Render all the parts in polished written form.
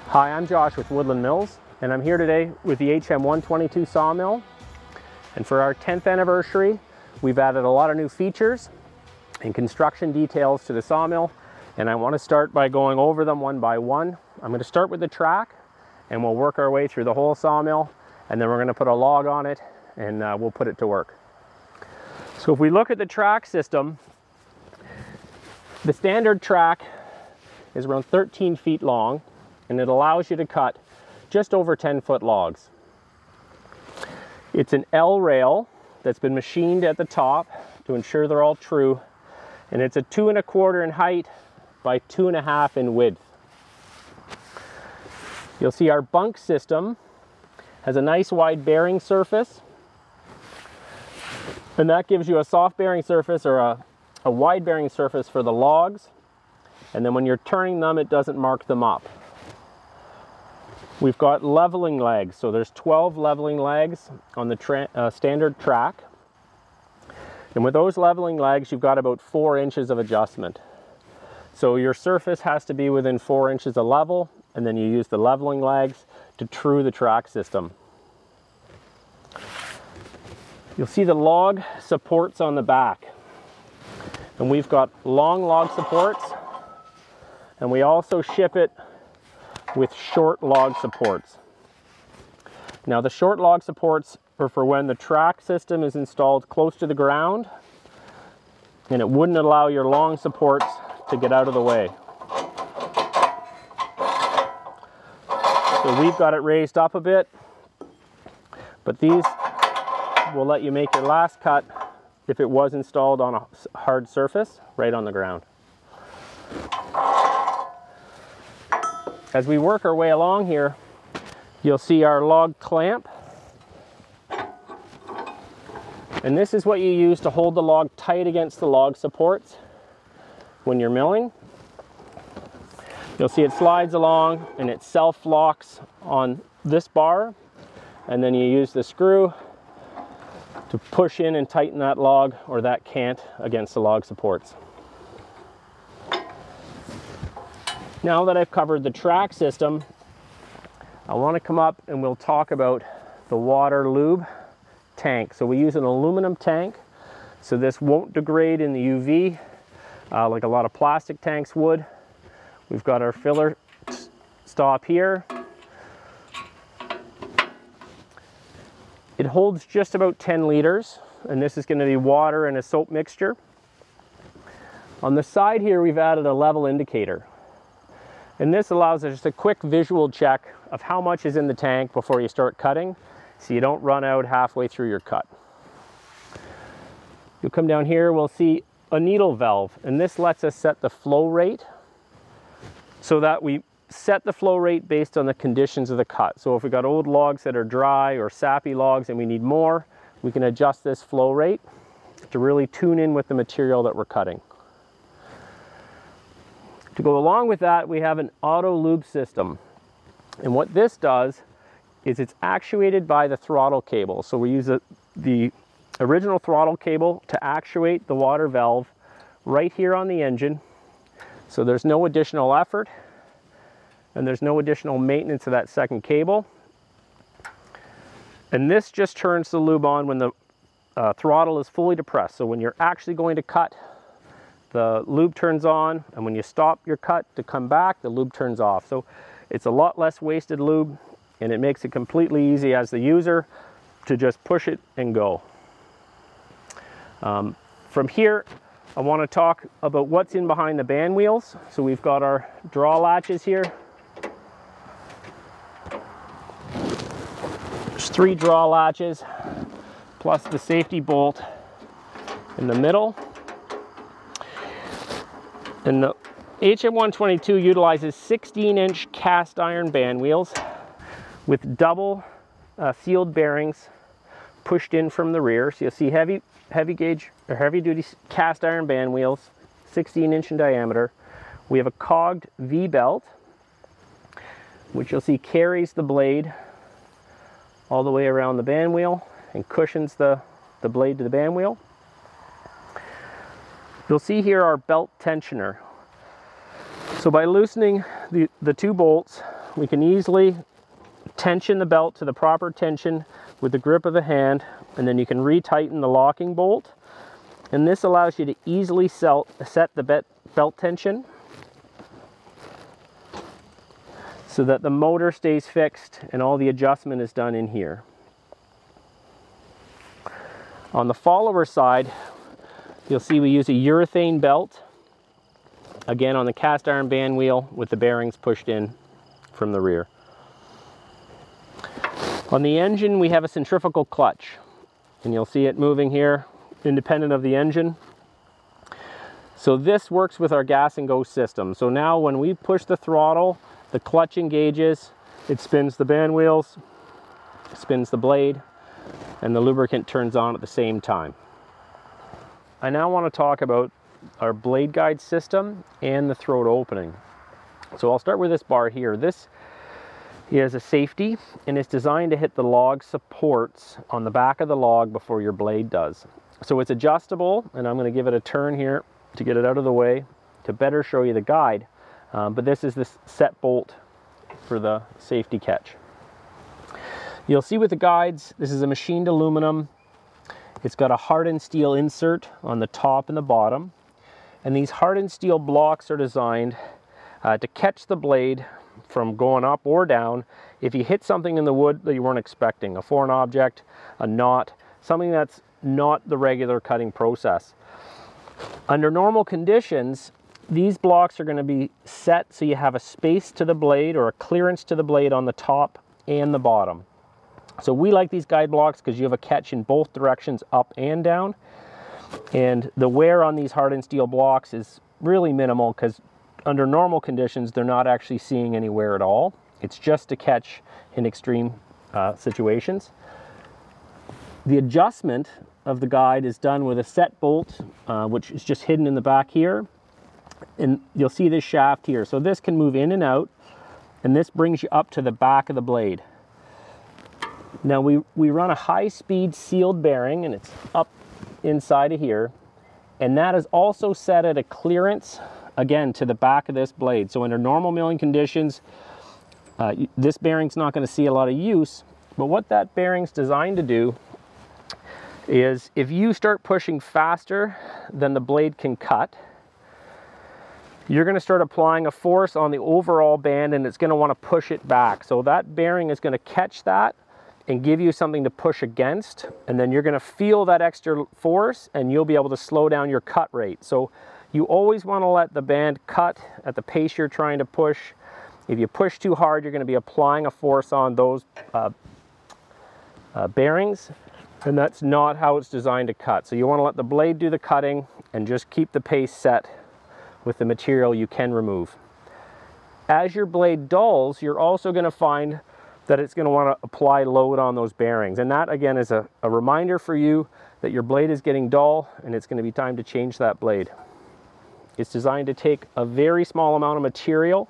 Hi, I'm Josh with Woodland Mills, and I'm here today with the HM122 sawmill. And for our 10th anniversary, we've added a lot of new features and construction details to the sawmill, and I want to start by going over them one by one. I'm going to start with the track, and we'll work our way through the whole sawmill, and then we're going to put a log on it, and we'll put it to work. So if we look at the track system, the standard track is around 13 feet long, and it allows you to cut just over 10-foot logs. It's an L rail that's been machined at the top to ensure they're all true, and it's a 2 1/4 in height by 2 1/2 in width. You'll see our bunk system has a nice wide bearing surface, and that gives you a soft bearing surface or a wide bearing surface for the logs, and then when you're turning them, it doesn't mark them up. We've got leveling legs, so there's 12 leveling legs on the standard track. And with those leveling legs, you've got about 4 inches of adjustment. So your surface has to be within 4 inches of level, and then you use the leveling legs to true the track system. You'll see the log supports on the back. And we've got long log supports, and we also ship it with short log supports. Now the short log supports are for when the track system is installed close to the ground, and it wouldn't allow your long supports to get out of the way. So we've got it raised up a bit, but these will let you make your last cut if it was installed on a hard surface right on the ground. As we work our way along here, you'll see our log clamp. And this is what you use to hold the log tight against the log supports when you're milling. You'll see it slides along and it self-locks on this bar, and then you use the screw to push in and tighten that log or that cant against the log supports. Now that I've covered the track system, I want to come up and we'll talk about the water lube tank. So we use an aluminum tank, so this won't degrade in the UV like a lot of plastic tanks would. We've got our filler stop here. It holds just about 10 liters, and this is going to be water and a soap mixture. On the side here, we've added a level indicator. And this allows us just a quick visual check of how much is in the tank before you start cutting, so you don't run out halfway through your cut. You'll come down here, we'll see a needle valve, and this lets us set the flow rate so that we set the flow rate based on the conditions of the cut. So if we've got old logs that are dry or sappy logs and we need more, we can adjust this flow rate to really tune in with the material that we're cutting. To go along with that, we have an auto lube system. And what this does is it's actuated by the throttle cable. So we use the original throttle cable to actuate the water valve right here on the engine. So there's no additional effort and there's no additional maintenance of that second cable. And this just turns the lube on when the throttle is fully depressed. So when you're actually going to cut, the lube turns on, and when you stop your cut to come back, the lube turns off. So it's a lot less wasted lube, and it makes it completely easy as the user to just push it and go. From here, I want to talk about what's in behind the band wheels. So we've got our draw latches here. There's 3 draw latches, plus the safety bolt in the middle. And the HM122 utilizes 16-inch cast iron band wheels with double sealed bearings pushed in from the rear. So you'll see heavy gauge or heavy duty cast iron band wheels, 16-inch in diameter. We have a cogged V-belt, which you'll see carries the blade all the way around the band wheel and cushions the blade to the band wheel. You'll see here our belt tensioner. So by loosening the 2 bolts, we can easily tension the belt to the proper tension with the grip of the hand, and then you can retighten the locking bolt. And this allows you to easily set the belt tension so that the motor stays fixed and all the adjustment is done in here. On the follower side, you'll see we use a urethane belt, again on the cast iron band wheel with the bearings pushed in from the rear. On the engine, we have a centrifugal clutch, and you'll see it moving here independent of the engine. So this works with our gas and go system. So now when we push the throttle, the clutch engages, it spins the band wheels, spins the blade, and the lubricant turns on at the same time. I now want to talk about our blade guide system and the throat opening. So I'll start with this bar here. This is a safety, and it's designed to hit the log supports on the back of the log before your blade does. So it's adjustable, and I'm going to give it a turn here to get it out of the way to better show you the guide. But this is this set bolt for the safety catch. You'll see with the guides, this is a machined aluminum. It's got a hardened steel insert on the top and the bottom. And these hardened steel blocks are designed to catch the blade from going up or down if you hit something in the wood that you weren't expecting, a foreign object, a knot, something that's not the regular cutting process. Under normal conditions, these blocks are going to be set so you have a space to the blade or a clearance to the blade on the top and the bottom. So we like these guide blocks because you have a catch in both directions, up and down. And the wear on these hardened steel blocks is really minimal because under normal conditions, they're not actually seeing any wear at all. It's just to catch in extreme situations. The adjustment of the guide is done with a set bolt, which is just hidden in the back here. And you'll see this shaft here. So this can move in and out, and this brings you up to the back of the blade. Now we run a high-speed sealed bearing, and it's up inside of here. And that is also set at a clearance, again, to the back of this blade. So under normal milling conditions, this bearing's not going to see a lot of use. But what that bearing's designed to do is if you start pushing faster than the blade can cut, you're going to start applying a force on the overall band, and it's going to want to push it back. So that bearing is going to catch that and give you something to push against, and then you're going to feel that extra force and you'll be able to slow down your cut rate. So you always want to let the band cut at the pace you're trying to push. If you push too hard, you're going to be applying a force on those bearings, and that's not how it's designed to cut. So you want to let the blade do the cutting and just keep the pace set with the material you can remove. As your blade dulls, you're also going to find that it's going to want to apply load on those bearings. And that, again, is a reminder for you that your blade is getting dull and it's going to be time to change that blade. It's designed to take a very small amount of material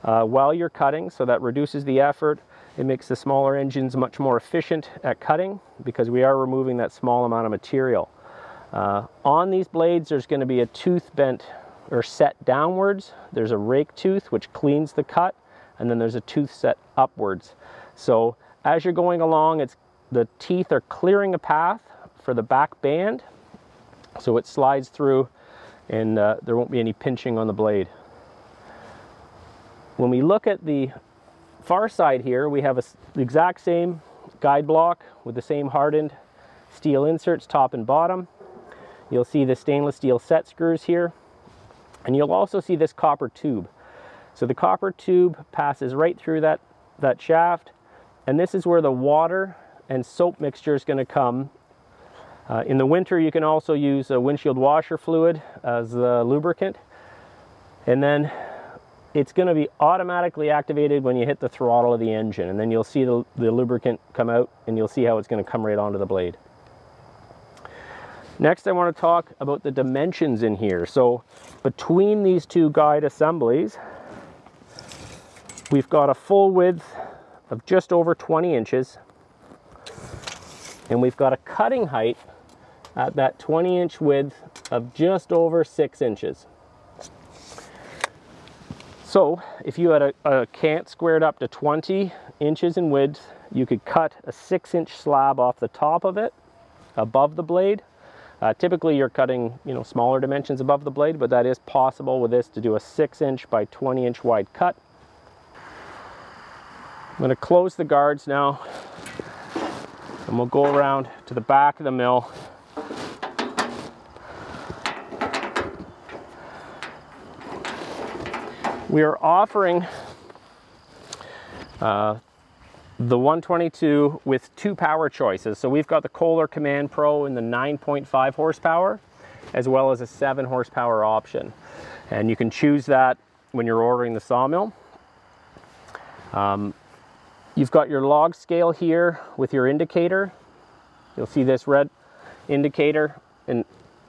while you're cutting, so that reduces the effort. It makes the smaller engines much more efficient at cutting because we are removing that small amount of material. On these blades, there's going to be a tooth bent or set downwards. There's a rake tooth which cleans the cut, and then there's a tooth set upwards. So as you're going along, the teeth are clearing a path for the back band, so it slides through and there won't be any pinching on the blade. When we look at the far side here, we have the exact same guide block with the same hardened steel inserts top and bottom. You'll see the stainless steel set screws here, and you'll also see this copper tube. So the copper tube passes right through that shaft, and this is where the water and soap mixture is going to come. In the winter, you can also use a windshield washer fluid as the lubricant, and then it's going to be automatically activated when you hit the throttle of the engine, and then you'll see the lubricant come out, and you'll see how it's going to come right onto the blade. Next, I want to talk about the dimensions in here. So between these two guide assemblies, we've got a full width of just over 20 inches, and we've got a cutting height at that 20-inch width of just over 6 inches. So if you had a cant squared up to 20 inches in width, you could cut a 6-inch slab off the top of it, above the blade. Typically you're cutting, you know, smaller dimensions above the blade, but that is possible with this to do a 6-inch by 20-inch wide cut. I'm going to close the guards now, and we'll go around to the back of the mill. We are offering the 122 with 2 power choices. So we've got the Kohler Command Pro in the 9.5 horsepower, as well as a 7 horsepower option. And you can choose that when you're ordering the sawmill. You've got your log scale here with your indicator. You'll see this red indicator, and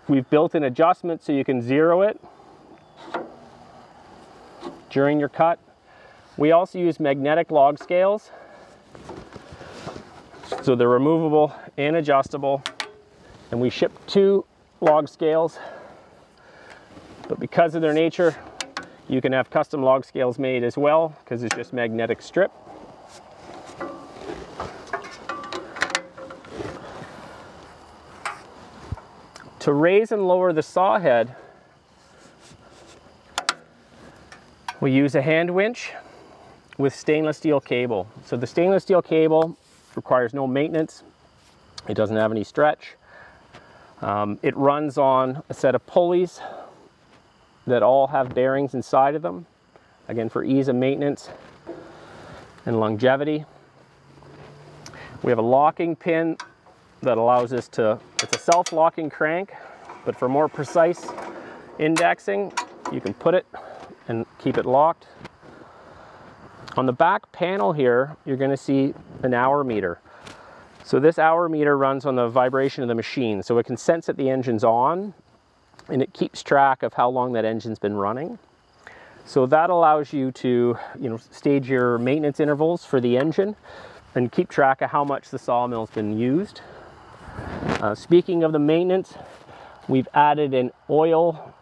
we've built an adjustment so you can zero it during your cut. We also use magnetic log scales. So they're removable and adjustable, and we ship 2 log scales, but because of their nature, you can have custom log scales made as well, because it's just magnetic strip. To raise and lower the saw head, we use a hand winch with stainless steel cable. So the stainless steel cable requires no maintenance. It doesn't have any stretch. It runs on a set of pulleys that all have bearings inside of them, again for ease of maintenance and longevity. We have a locking pin that allows us to, it's a self-locking crank, but for more precise indexing, you can put it and keep it locked. On the back panel here, you're going to see an hour meter. So this hour meter runs on the vibration of the machine, so it can sense that the engine's on, and it keeps track of how long that engine's been running. So that allows you to, you know, stage your maintenance intervals for the engine and keep track of how much the sawmill's been used. Speaking of the maintenance, we've added an oil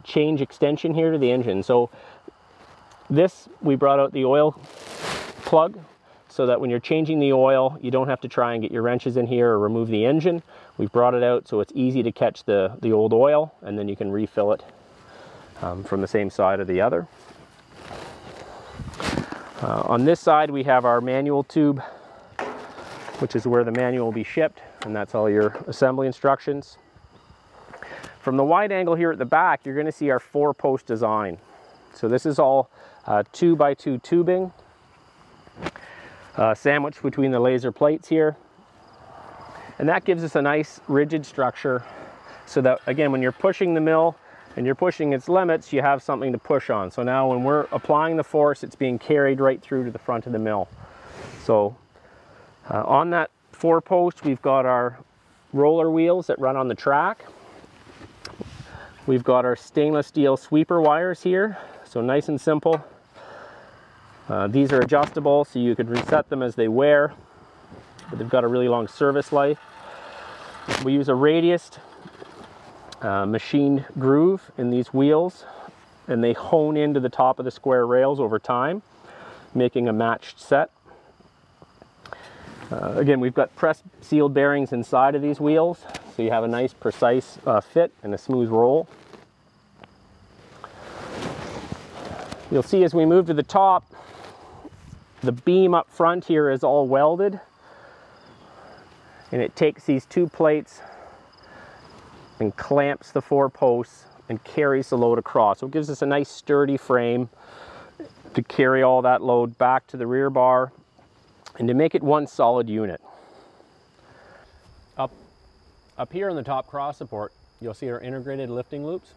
change extension here to the engine. So this, we brought out the oil plug so that when you're changing the oil, you don't have to try and get your wrenches in here or remove the engine. We've brought it out so it's easy to catch the old oil, and then you can refill it from the same side or the other. On this side, we have our manual tube, which is where the manual will be shipped, and that's all your assembly instructions. From the wide angle here at the back, you're going to see our 4-post design. So this is all 2x2 tubing, sandwiched between the laser plates here. And that gives us a nice rigid structure so that, again, when you're pushing the mill and you're pushing its limits, you have something to push on. So now when we're applying the force, it's being carried right through to the front of the mill. So on that 4-post, we've got our roller wheels that run on the track. We've got our stainless steel sweeper wires here, so nice and simple. These are adjustable, so you could reset them as they wear, but they've got a really long service life. We use a radiused machined groove in these wheels, and they hone into the top of the square rails over time, making a matched set. Again, we've got press sealed bearings inside of these wheels, so you have a nice precise fit and a smooth roll. You'll see as we move to the top, the beam up front here is all welded, and it takes these 2 plates and clamps the 4 posts and carries the load across. So it gives us a nice sturdy frame to carry all that load back to the rear bar and to make it one solid unit. Up here on the top cross support, you'll see our integrated lifting loops,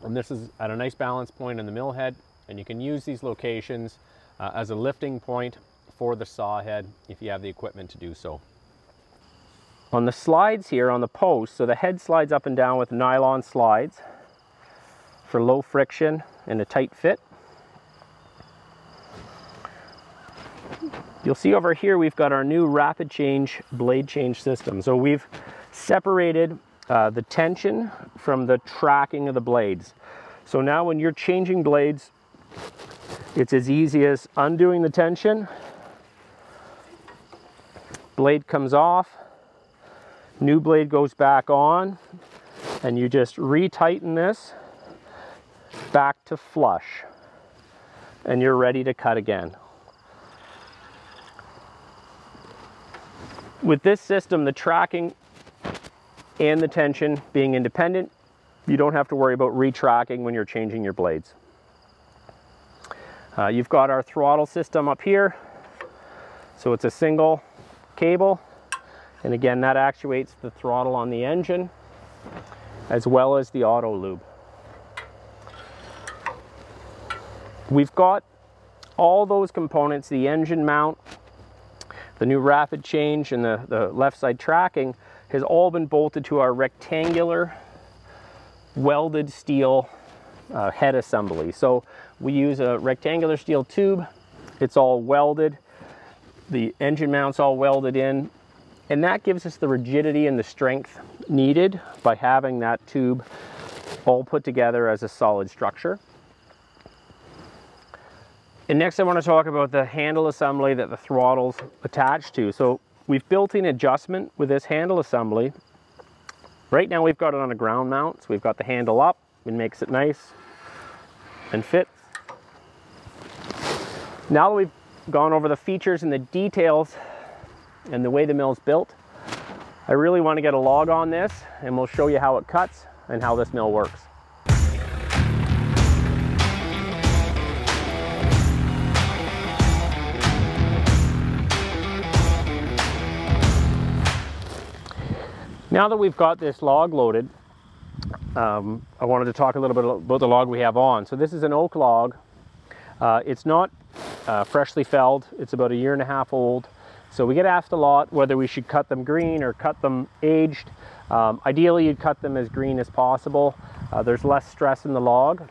and this is at a nice balance point in the mill head, and you can use these locations as a lifting point for the saw head if you have the equipment to do so. On the slides here on the post, so the head slides up and down with nylon slides for low friction and a tight fit. You'll see over here we've got our new RapidChange blade change system. So we've separated the tension from the tracking of the blades. So now when you're changing blades It's as easy as undoing the tension, blade comes off, new blade goes back on, and you just retighten this back to flush, and you're ready to cut again. With this system, the tracking and the tension being independent, you don't have to worry about retracking when you're changing your blades. You've got our throttle system up here. So it's a single cable. And again, that actuates the throttle on the engine as well as the auto lube. We've got all those components, the engine mount, the new RapidChange, and the left side tracking has all been bolted to our rectangular welded steel head assembly. So we use a rectangular steel tube. It's all welded. The engine mount's all welded in, and that gives us the rigidity and the strength needed by having that tube all put together as a solid structure. And next I want to talk about the handle assembly that the throttle's attached to. So we've built in adjustment with this handle assembly. Right now we've got it on a ground mount, so we've got the handle up. It makes it nice and fit. Now that we've gone over the features and the details and the way the mill's built, I really want to get a log on this, and we'll show you how it cuts and how this mill works. Now that we've got this log loaded, I wanted to talk a little bit about the log we have on. So this is an oak log. It's not freshly felled. It's about 1.5 years old. So we get asked a lot whether we should cut them green or cut them aged. Ideally, you'd cut them as green as possible. There's less stress in the log.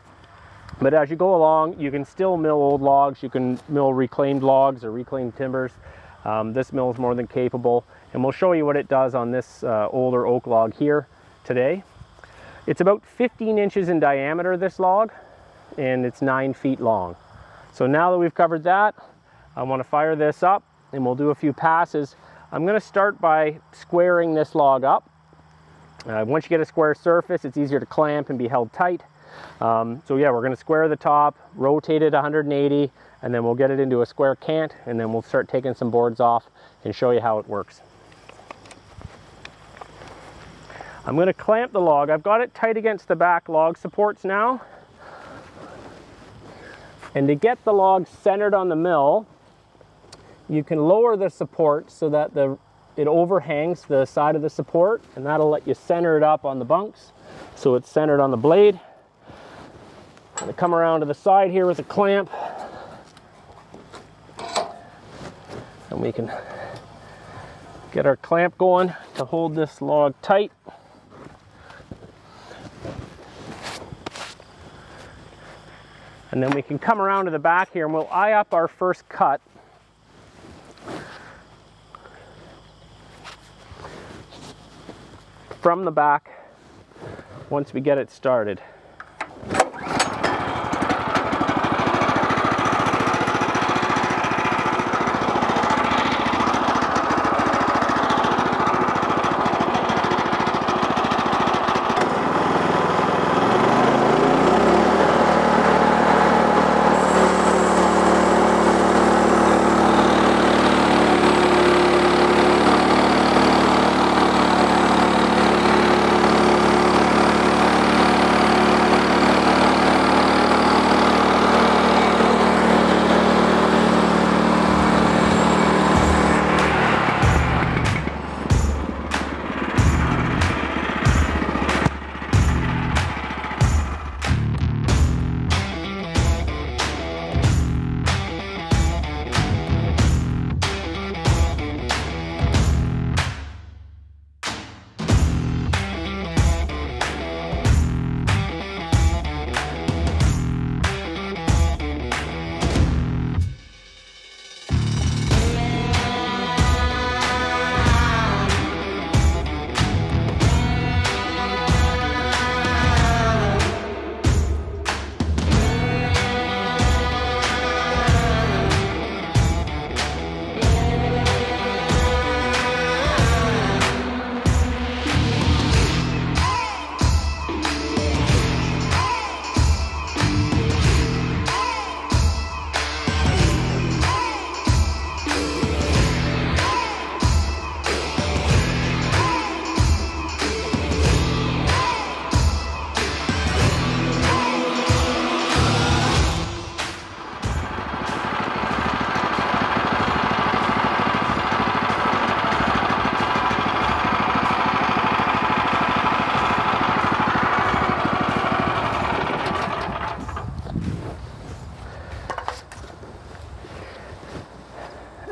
But as you go along, you can still mill old logs. You can mill reclaimed logs or reclaimed timbers. This mill is more than capable. And we'll show you what it does on this older oak log here today. It's about 15 inches in diameter, this log, and it's 9 feet long. So now that we've covered that, I want to fire this up and we'll do a few passes. I'm going to start by squaring this log up. Once you get a square surface, it's easier to clamp and be held tight. So yeah, we're going to square the top, rotate it 180, and then we'll get it into a square cant, and then we'll start taking some boards off and show you how it works. I'm going to clamp the log. I've got it tight against the back log supports now. And to get the log centered on the mill, you can lower the support so that it overhangs the side of the support, and that'll let you center it up on the bunks so it's centered on the blade. I'm going to come around to the side here with a clamp, and we can get our clamp going to hold this log tight. And then we can come around to the back here and we'll eye up our first cut. From the back once we get it started.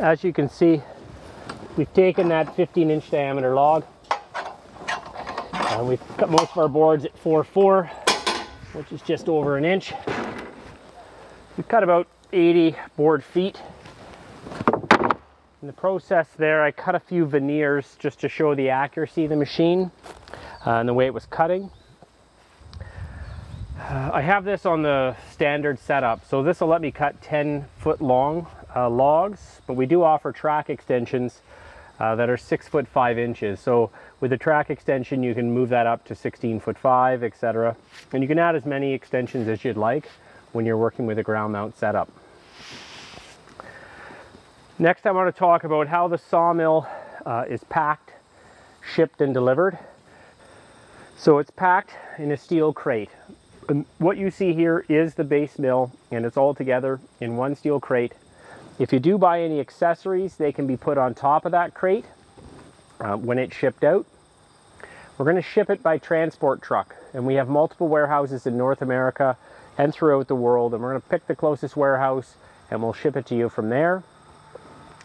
As you can see, we've taken that 15-inch diameter log and we've cut most of our boards at 4.4, which is just over an inch. We've cut about 80 board feet. In the process there, I cut a few veneers just to show the accuracy of the machine and the way it was cutting. I have this on the standard setup, so this will let me cut 10-foot long logs, but we do offer track extensions that are 6 foot 5 inches. So with the track extension, you can move that up to 16 foot 5, etc. And you can add as many extensions as you'd like when you're working with a ground mount setup. Next, I want to talk about how the sawmill is packed, shipped, and delivered. So it's packed in a steel crate. And what you see here is the base mill, and it's all together in one steel crate. If you do buy any accessories, they can be put on top of that crate when it's shipped out. We're going to ship it by transport truck, and we have multiple warehouses in North America and throughout the world, and we're going to pick the closest warehouse and we'll ship it to you from there.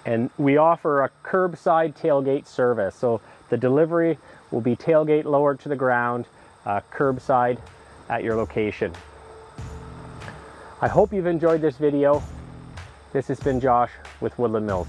And we offer a curbside tailgate service, so the delivery will be tailgate lowered to the ground, curbside at your location. I hope you've enjoyed this video. This has been Josh with Woodland Mills.